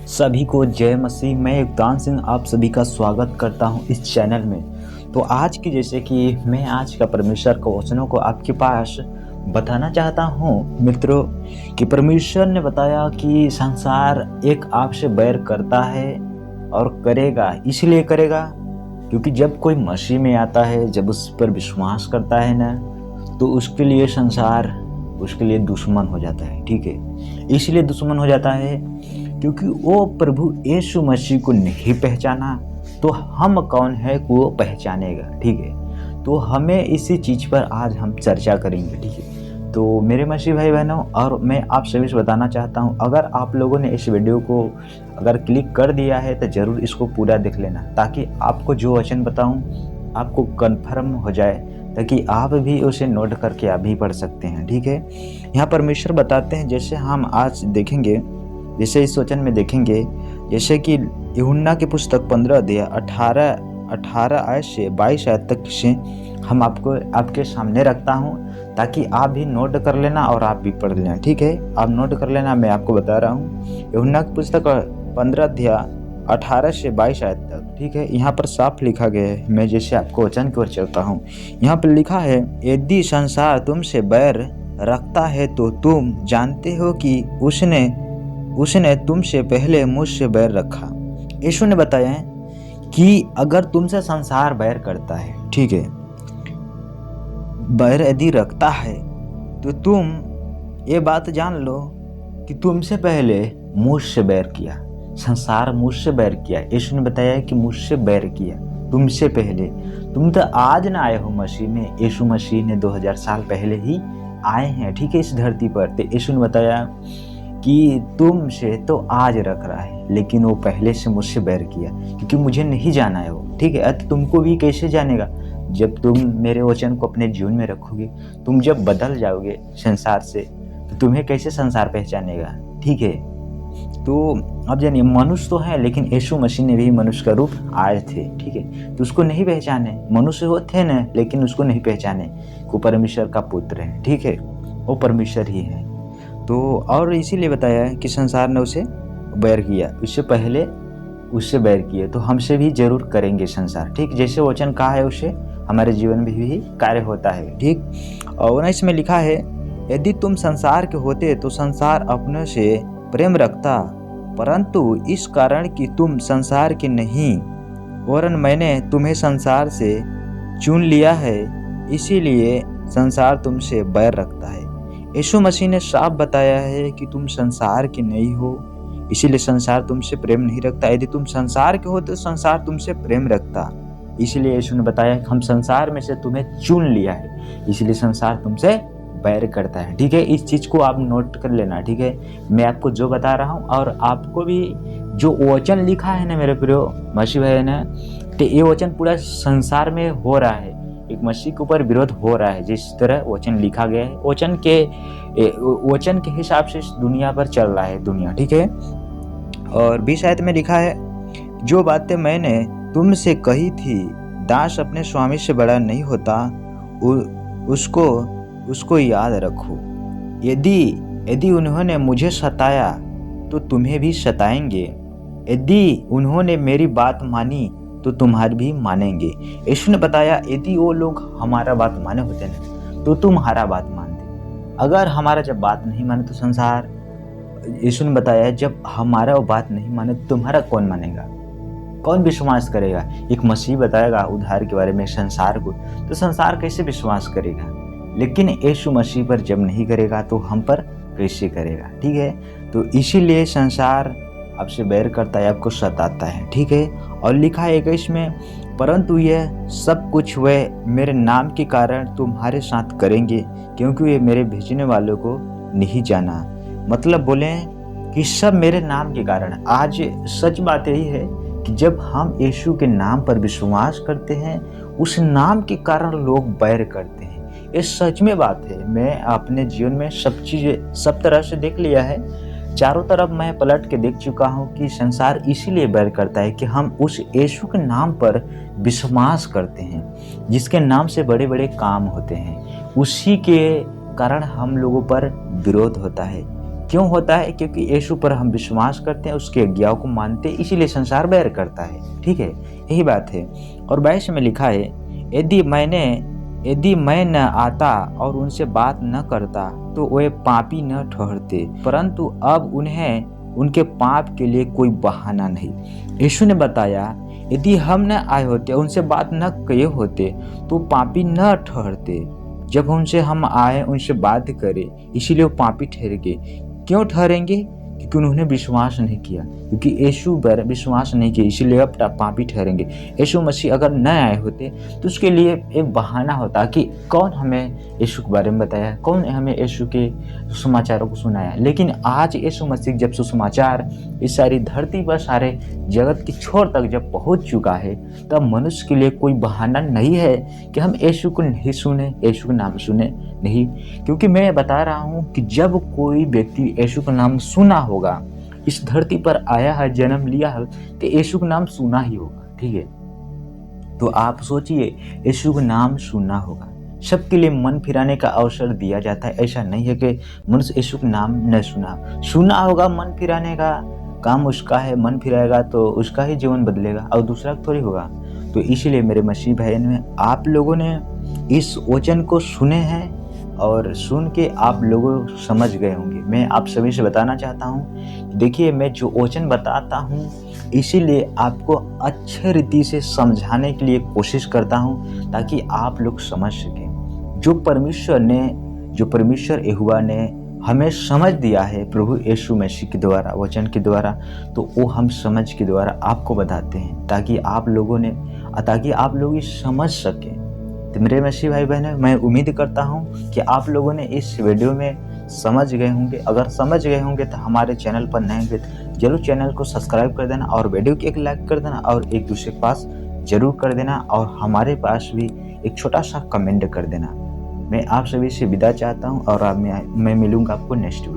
सभी को जय मसीह। मैं युगदान सिंह आप सभी का स्वागत करता हूं इस चैनल में। तो आज की जैसे कि मैं आज का परमेश्वर के वचनों को आपके पास बताना चाहता हूं मित्रों कि परमेश्वर ने बताया कि संसार एक आपसे बैर करता है और करेगा। इसलिए करेगा क्योंकि जब कोई मसीह में आता है, जब उस पर विश्वास करता है ना, तो उसके लिए संसार उसके लिए दुश्मन हो जाता है। ठीक है, इसलिए दुश्मन हो जाता है क्योंकि वो प्रभु यीशु मसीह को नहीं पहचाना, तो हम कौन है कि वो पहचानेगा। ठीक है, तो हमें इसी चीज़ पर आज हम चर्चा करेंगे। ठीक है, तो मेरे मसीह भाई बहनों, और मैं आप सभी से बताना चाहता हूँ, अगर आप लोगों ने इस वीडियो को अगर क्लिक कर दिया है तो ज़रूर इसको पूरा देख लेना, ताकि आपको जो वचन बताऊँ आपको कन्फर्म हो जाए, ताकि आप भी उसे नोट करके आप भी पढ़ सकते हैं। ठीक है, यहाँ परमेश्वर बताते हैं, जैसे हम आज देखेंगे, जैसे इस वचन में देखेंगे, जैसे कि यूहन्ना की पुस्तक 15 अध्याय 18 आयत से 22 आयत तक से हम आपको आपके सामने रखता हूँ, ताकि आप भी नोट कर लेना और आप भी पढ़ लेना। ठीक है, आप नोट कर लेना, मैं आपको बता रहा हूँ। यूहन्ना की पुस्तक 15 अध्याय 18 से 22 आयत तक। ठीक है, यहाँ पर साफ लिखा गया है। मैं जैसे आपको वचन की ओर चलता हूँ, यहाँ पर लिखा है, यदि संसार तुमसे बैर रखता है तो तुम जानते हो कि उसने तुमसे पहले मुझसे बैर रखा। यीशु ने बताया कि अगर तुमसे संसार बैर करता है, ठीक है, बैर यदि रखता है, तो तुम ये बात जान लो कि तुमसे पहले मुझसे बैर किया। संसार मुझसे बैर किया। यीशु ने बताया कि मुझसे बैर किया तुमसे पहले। तुम तो आज ना आए हो मसीह में, यीशु मसीह ने 2000 साल पहले ही आए हैं। ठीक है, इस धरती पर। तो यीशु ने बताया कि तुमसे तो आज रख रहा है, लेकिन वो पहले से मुझसे बैर किया, क्योंकि मुझे नहीं जाना है वो। ठीक है, तो तुमको भी कैसे जानेगा? जब तुम मेरे वचन को अपने जीवन में रखोगे, तुम जब बदल जाओगे संसार से, तो तुम्हें कैसे संसार पहचानेगा? ठीक है, तो अब जानिए, मनुष्य तो है, लेकिन यीशु मसीह ने भी मनुष्य का रूप आए थे। ठीक है, तो उसको नहीं पहचाने। मनुष्य हो थे ना, लेकिन उसको नहीं पहचाने वो परमेश्वर का पुत्र है। ठीक है, वो परमेश्वर ही है। तो और इसीलिए बताया है कि संसार ने उसे बैर किया, उससे पहले उससे बैर किए, तो हमसे भी जरूर करेंगे संसार। ठीक, जैसे वचन कहा है उससे हमारे जीवन में भी कार्य होता है। ठीक, और इसमें लिखा है, यदि तुम संसार के होते तो संसार अपने से प्रेम रखता, परंतु इस कारण कि तुम संसार के नहीं, वरन मैंने तुम्हें संसार से चुन लिया है, इसीलिए संसार तुमसे बैर रखता है। यीशु मसीह ने साफ बताया है कि तुम संसार के नहीं हो, इसीलिए संसार तुमसे प्रेम नहीं रखता। यदि तुम संसार के हो तो संसार तुमसे प्रेम रखता। इसीलिए यीशु ने बताया कि हम संसार में से तुम्हें चुन लिया है, इसलिए संसार तुमसे बैर करता है। ठीक है, इस चीज़ को आप नोट कर लेना। ठीक है, मैं आपको जो बता रहा हूँ, और आपको भी जो वचन लिखा है ना मेरे प्रियो मसीह भाई ने, तो ये वचन पूरा संसार में हो रहा है, एक मसीह के ऊपर विरोध हो रहा है। जिस तरह वचन लिखा गया है, वचन के हिसाब से दुनिया पर चल रहा है दुनिया। ठीक है, और 20 आयत में लिखा है, जो बातें मैंने तुमसे कही थी, दास अपने स्वामी से बड़ा नहीं होता, उसको याद रखो। यदि उन्होंने मुझे सताया तो तुम्हें भी सताएंगे, यदि उन्होंने मेरी बात मानी तो तुम्हारी भी मानेंगे। यीशु ने बताया, यदि वो लोग हमारा बात माने होते ना, तो तुम्हारा बात मानते। अगर हमारा जब बात नहीं माने तो संसार, यीशु ने बताया, जब हमारा वो बात नहीं माने तो तुम्हारा कौन मानेगा, कौन विश्वास करेगा? एक मसीह बताएगा उद्धार के बारे में संसार को, तो संसार कैसे विश्वास करेगा? लेकिन यीशु मसीह पर जब नहीं करेगा तो हम पर कैसे करेगा? ठीक है, तो इसीलिए संसार आपसे बैर करता है, आपको सताता है। ठीक है, और लिखा है 21 में, परंतु यह सब कुछ वे मेरे नाम के कारण तुम्हारे साथ करेंगे, क्योंकि वे मेरे भेजने वालों को नहीं जाना। मतलब बोले कि सब मेरे नाम के कारण। आज सच बात यही है कि जब हम यीशु के नाम पर विश्वास करते हैं, उस नाम के कारण लोग बैर करते हैं। ये सच में बात है। मैं अपने जीवन में सब चीज़ें सब तरह से देख लिया है, चारों तरफ मैं पलट के देख चुका हूँ कि संसार इसीलिए बैर करता है कि हम उस यीशु के नाम पर विश्वास करते हैं, जिसके नाम से बड़े बड़े काम होते हैं। उसी के कारण हम लोगों पर विरोध होता है। क्यों होता है? क्योंकि यीशु पर हम विश्वास करते हैं, उसकी आज्ञाओं को मानते हैं, इसीलिए संसार बैर करता है। ठीक है, यही बात है। और 22 में लिखा है, यदि मैं न आता और उनसे बात न करता तो वे पापी न ठहरते, परंतु अब उन्हें उनके पाप के लिए कोई बहाना नहीं। यीशु ने बताया, यदि हम न आए होते, उनसे बात न किए होते तो पापी न ठहरते। जब उनसे हम आए, उनसे बात करें, इसीलिए वो पापी ठहर गए। क्यों ठहरेंगे? क्योंकि उन्होंने विश्वास नहीं किया, क्योंकि यीशु पर विश्वास नहीं किया, इसीलिए अब पापी ठहरेंगे। यीशु मसीह अगर न आए होते तो उसके लिए एक बहाना होता कि कौन हमें यीशु के बारे में बताया, कौन हमें यीशु के सुसमाचारों को सुनाया। लेकिन आज यीशु मसीह जब सुसमाचार इस सारी धरती पर, सारे जगत की छोर तक जब पहुंच चुका है, तब मनुष्य के लिए कोई बहाना नहीं है कि हम यीशु को नहीं सुने, यीशु का नाम सुने नहीं। क्योंकि मैं बता रहा हूं कि जब कोई व्यक्ति यीशु का नाम सुना होगा, इस धरती पर आया है, जन्म लिया है, तो यीशु का नाम सुना ही होगा। ठीक है, तो आप सोचिए, यीशु का नाम सुनना होगा। सबके लिए मन फिराने का अवसर दिया जाता है। ऐसा नहीं है कि मनुष्य यीशु का नाम न सुना होगा। मन फिराने का काम उसका है, मन फिराएगा तो उसका ही जीवन बदलेगा और दूसरा थोड़ी होगा। तो इसीलिए मेरे मसीह भाई में, आप लोगों ने इस वचन को सुने हैं और सुन के आप लोग समझ गए होंगे। मैं आप सभी से बताना चाहता हूँ, देखिए, मैं जो वचन बताता हूँ इसीलिए आपको अच्छे रीति से समझाने के लिए कोशिश करता हूँ, ताकि आप लोग समझ सकें। जो परमेश्वर यहोवा ने हमें समझ दिया है प्रभु यीशु मसीह के द्वारा, वचन के द्वारा, तो वो हम समझ के द्वारा आपको बताते हैं, ताकि आप लोग ये समझ सकें। तो मेरे मसीह भाई बहन, मैं उम्मीद करता हूँ कि आप लोगों ने इस वीडियो में समझ गए होंगे। अगर समझ गए होंगे तो हमारे चैनल पर नए होंगे तो जरूर चैनल को सब्सक्राइब कर देना और वीडियो को एक लाइक कर देना और एक दूसरे के पास जरूर कर देना और हमारे पास भी एक छोटा सा कमेंट कर देना। मैं आप सभी से विदा चाहता हूँ और मैं मिलूंगा आपको नेक्स्ट वीडियो।